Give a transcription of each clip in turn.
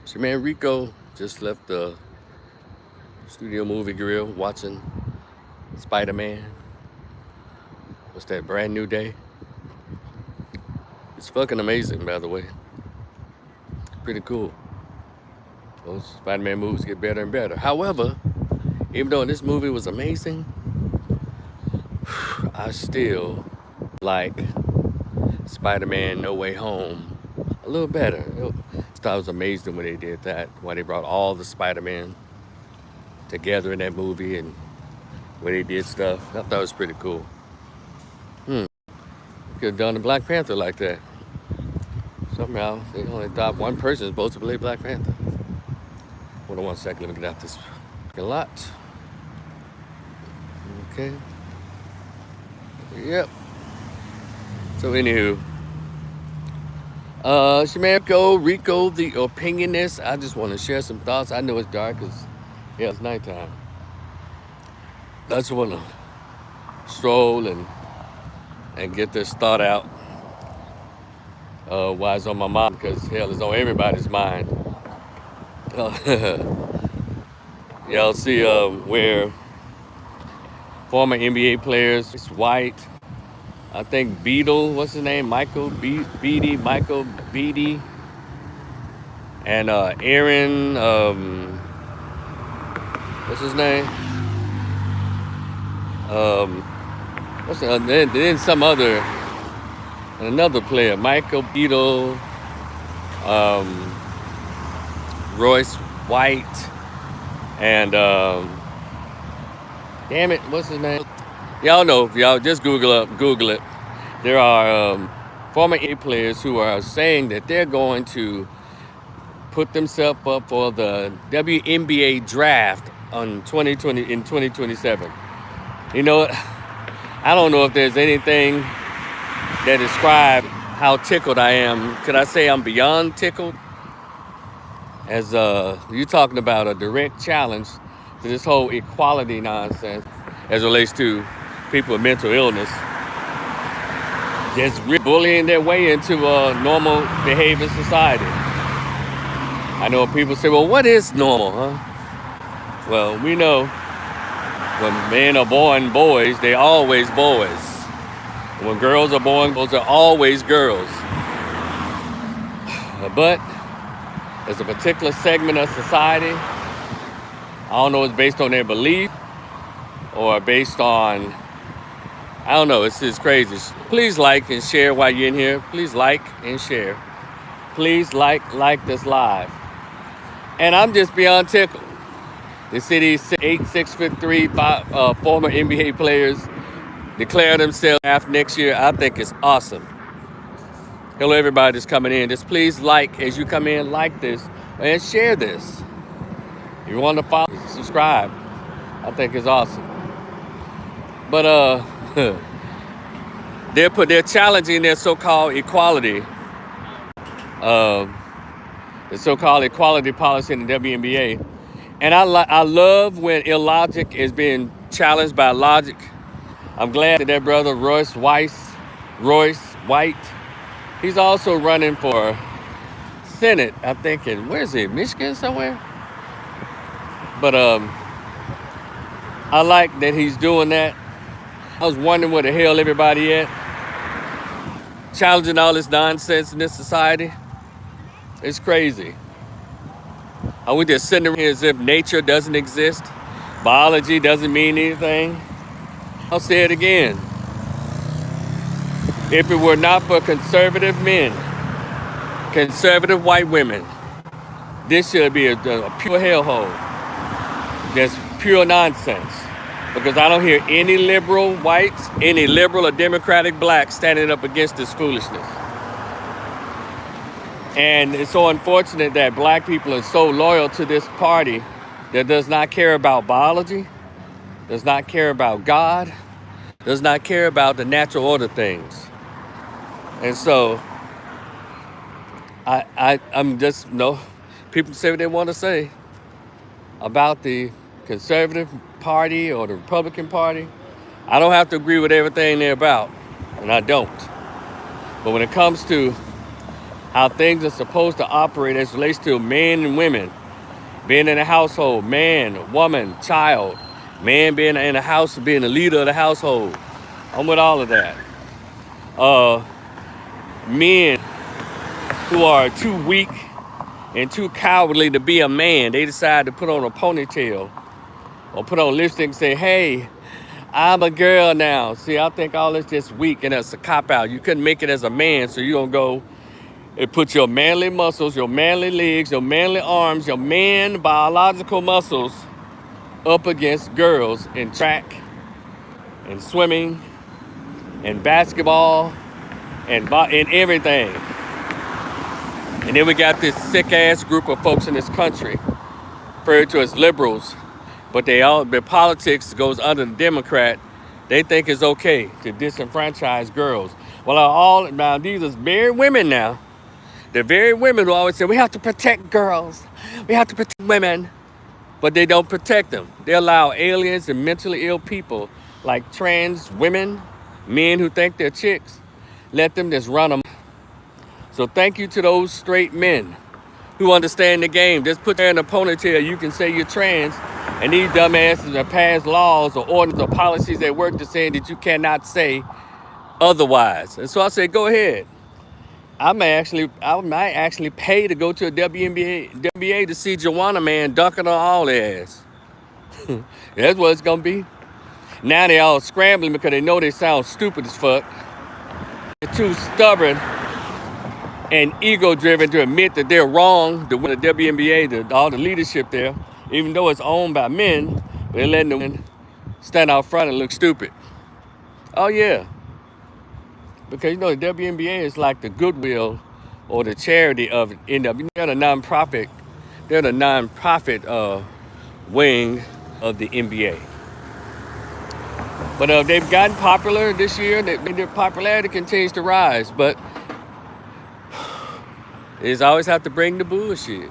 So man, Rico just left the studio movie grill watching Spider-Man. What's that, Brand New Day? It's fucking amazing, by the way. Pretty cool. Those Spider-Man movies get better and better. However, even though this movie was amazing, I still like Spider-Man No Way Home a little better. I thought it was amazing when they did that, when they brought all the Spider-Man together in that movie and when they did stuff. I thought it was pretty cool. Could have done the Black Panther like that. Somehow, they only thought one person is supposed to play Black Panther. Hold on one second, let me get out this lot. Okay. Yep. So anywho, it's your man Rico the Opinionist. I just want to share some thoughts. I know it's dark because, yeah, it's nighttime. I just want to stroll and get this thought out. Why it's on my mind, because hell, it's on everybody's mind. Y'all see where former NBA players, it's white, I think what's his name? Michael Beatty, and Aaron, what's his name? Then some other, another player, Michael Beadle, Royce White, and damn it, what's his name? Y'all know, y'all just Google it. There are former NBA players who are saying that they're going to put themselves up for the WNBA draft in 2027. You know what? I don't know if there's anything that describes how tickled I am. Could I say I'm beyond tickled? As you're talking about a direct challenge to this whole equality nonsense as it relates to people with mental illness, just bullying their way into normal behavior society. I know people say, well, what is normal, huh? Well, we know when men are born boys, they're always boys. When girls are born, those are always girls. But there's a particular segment of society, I don't know if it's based on their belief or based on, I don't know, it's just crazy. Please like and share while you're in here. Please like and share. Please like this live. And I'm just beyond tickled. The city's 6'3" former NBA players declare themselves after next year. I think it's awesome. Hello, everybody that's coming in. Just please like as you come in, like this and share this. If you want to follow, subscribe. I think it's awesome. But they're challenging their so-called equality, the so-called equality policy in the WNBA. And I love when illogic is being challenged by logic. I'm glad that brother Royce White, he's also running for Senate, I think, in, where's it, Michigan somewhere? But I like that he's doing that. I was wondering where the hell everybody at, challenging all this nonsense in this society. It's crazy. Are we just sitting here as if nature doesn't exist? Biology doesn't mean anything? I'll say it again. If it were not for conservative men, conservative white women, this should be a pure hellhole. Just pure nonsense. Because I don't hear any liberal whites, any liberal or democratic blacks standing up against this foolishness. And it's so unfortunate that black people are so loyal to this party that does not care about biology, does not care about God, does not care about the natural order things. And so I'm just, people say what they want to say about the conservative party or the Republican Party. I don't have to agree with everything they're about, and I don't. But when it comes to how things are supposed to operate as relates to men and women. Being in a household, man, woman, child. Man being in a house, being the leader of the household. I'm with all of that. Men who are too weak and too cowardly to be a man, they decide to put on a ponytail or put on lipstick and say, hey, I'm a girl now. See, I think all this just weak and it's a cop-out. You couldn't make it as a man, so you're going to go and put your manly muscles, your manly legs, your manly arms, your man biological muscles up against girls in track and swimming and basketball and everything. And then we got this sick-ass group of folks in this country, referred to as liberals, but their politics goes under the Democrat. They think it's okay to disenfranchise girls. Well, now these are very women now. They're very women who always say, we have to protect girls. We have to protect women. But they don't protect them. They allow aliens and mentally ill people like trans women, men who think they're chicks, let them just run them. So thank you to those straight men who understand the game. Just put there in a ponytail, you can say you're trans, and these dumbasses have passed laws or ordinances or policies at work to say that you cannot say otherwise. And so I say, go ahead. I might actually pay to go to a WNBA to see Joanna Man dunking on all their ass. That's what it's gonna be. Now they all scrambling because they know they sound stupid as fuck. They're too stubborn and ego-driven to admit that they're wrong to win the WNBA, all the leadership there, even though it's owned by men, they're letting them stand out front and look stupid. Oh yeah. Because the WNBA is like the goodwill or the charity of NW. They're the nonprofit. They're the nonprofit wing of the NBA. But they've gotten popular this year. Their popularity continues to rise. But they just always have to bring the bullshit.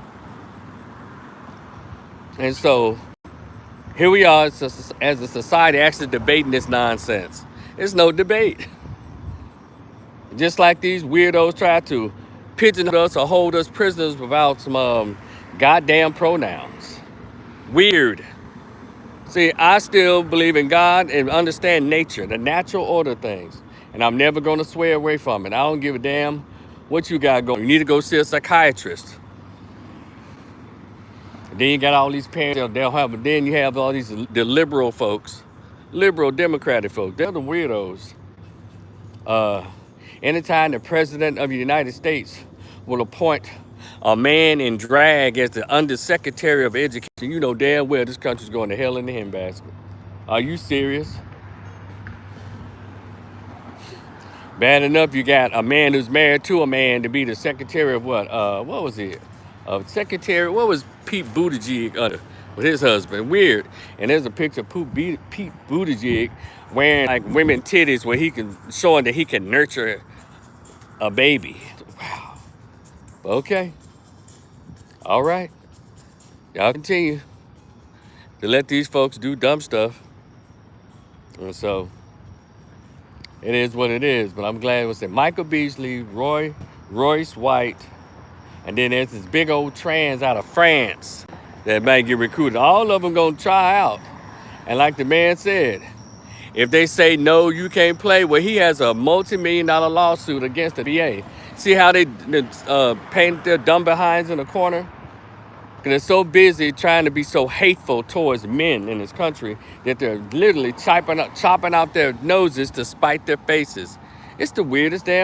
And so here we are as a society actually debating this nonsense. There's no debate. Just like these weirdos try to pigeonhole us or hold us prisoners without some goddamn pronouns. Weird. See, I still believe in God and understand nature, the natural order of things. And I'm never going to swear away from it. I don't give a damn what you got going. You need to go see a psychiatrist. And then you got all these parents, then you have all these the liberal folks, liberal Democratic folks. They're the weirdos. Anytime the president of the United States will appoint a man in drag as the undersecretary of education, you know damn well this country's going to hell in the handbasket. Are you serious? Bad enough you got a man who's married to a man to be the secretary of what? What was it? Secretary, what was Pete Buttigieg with his husband? Weird. And there's a picture of Pete Buttigieg wearing like women titties where showing that he can nurture a baby. Wow. Okay. All right. Y'all continue to let these folks do dumb stuff. And so it is what it is. But I'm glad it was Michael Beasley, Royce White, and then there's this big old trans out of France that might get recruited. All of them gonna try out. And like the man said, if they say no, you can't play, well, he has a multi-million-dollar lawsuit against the NBA. See how they paint their dumb behinds in the corner? Because they're so busy trying to be so hateful towards men in this country that they're literally chopping out their noses to spite their faces. It's the weirdest damn.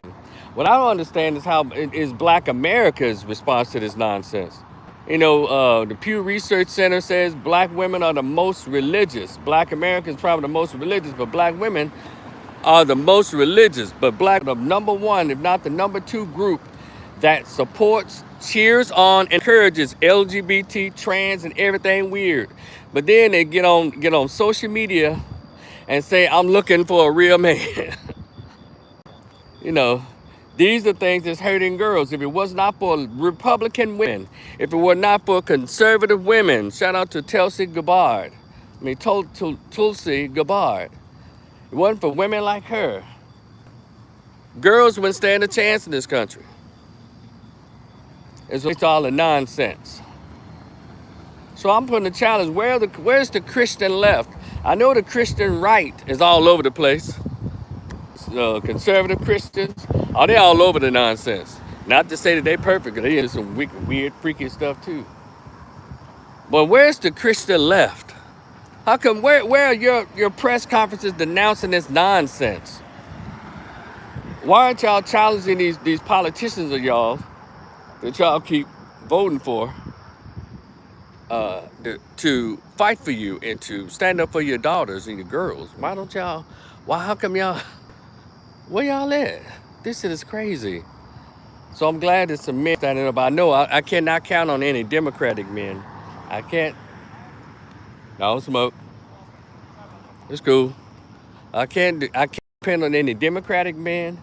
What I don't understand is how is Black America's response to this nonsense. The Pew Research Center says black women are the most religious. Black Americans probably the most religious, but black women are the most religious. But black are the number one, if not the number two group that supports, cheers on, encourages LGBT, trans, and everything weird. But then they get on social media and say, I'm looking for a real man. These are things that's hurting girls. If it was not for Republican women, if it were not for conservative women, shout out to Tulsi Gabbard. Tulsi Gabbard. It wasn't for women like her, girls wouldn't stand a chance in this country. It's all the nonsense. So I'm putting a challenge. Where's the Christian left? I know the Christian right is all over the place. Conservative Christians, they all over the nonsense. Not to say that they're perfect, because they do some weird, freaky stuff too. But where's the Christian left? How come, where are your press conferences denouncing this nonsense? Why aren't y'all challenging these politicians of y'all that y'all keep voting for to fight for you and to stand up for your daughters and your girls? How come y'all, where y'all at? This shit is crazy. So I'm glad it's some men standing up. I know I cannot count on any Democratic men. I can't. No smoke. It's cool. I can't depend on any Democratic men.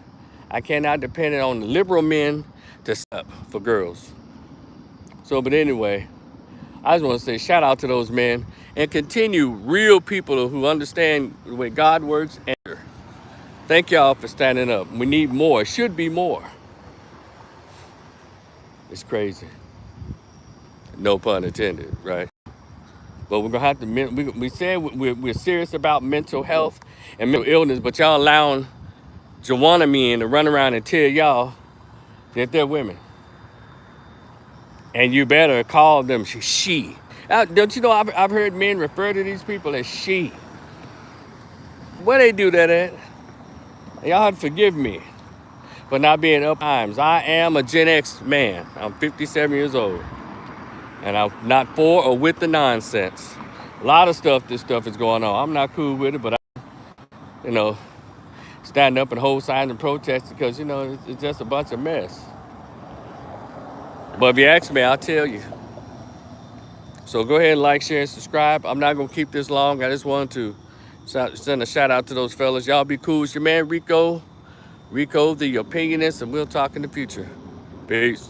I cannot depend on the liberal men to stand up for girls. So, but anyway, I just want to say shout out to those men and continue real people who understand the way God works. And thank y'all for standing up. We need more. It should be more. It's crazy. No pun intended, right? But we're gonna have to. We said we're serious about mental health and mental illness, but y'all allowing Joanna men to run around and tell y'all that they're women, and you better call them she. Don't you know? I've heard men refer to these people as she. Where they do that at? Y'all have to forgive me for not being up times. I am a Gen X man. I'm 57 years old. And I'm not for or with the nonsense. A lot of this stuff is going on. I'm not cool with it, but I, stand up and hold signs and protest because, it's just a bunch of mess. But if you ask me, I'll tell you. So go ahead and like, share, and subscribe. I'm not going to keep this long. I just wanted to send a shout out to those fellas. Y'all be cool. It's your man, Rico the Opinionist, and we'll talk in the future. Peace.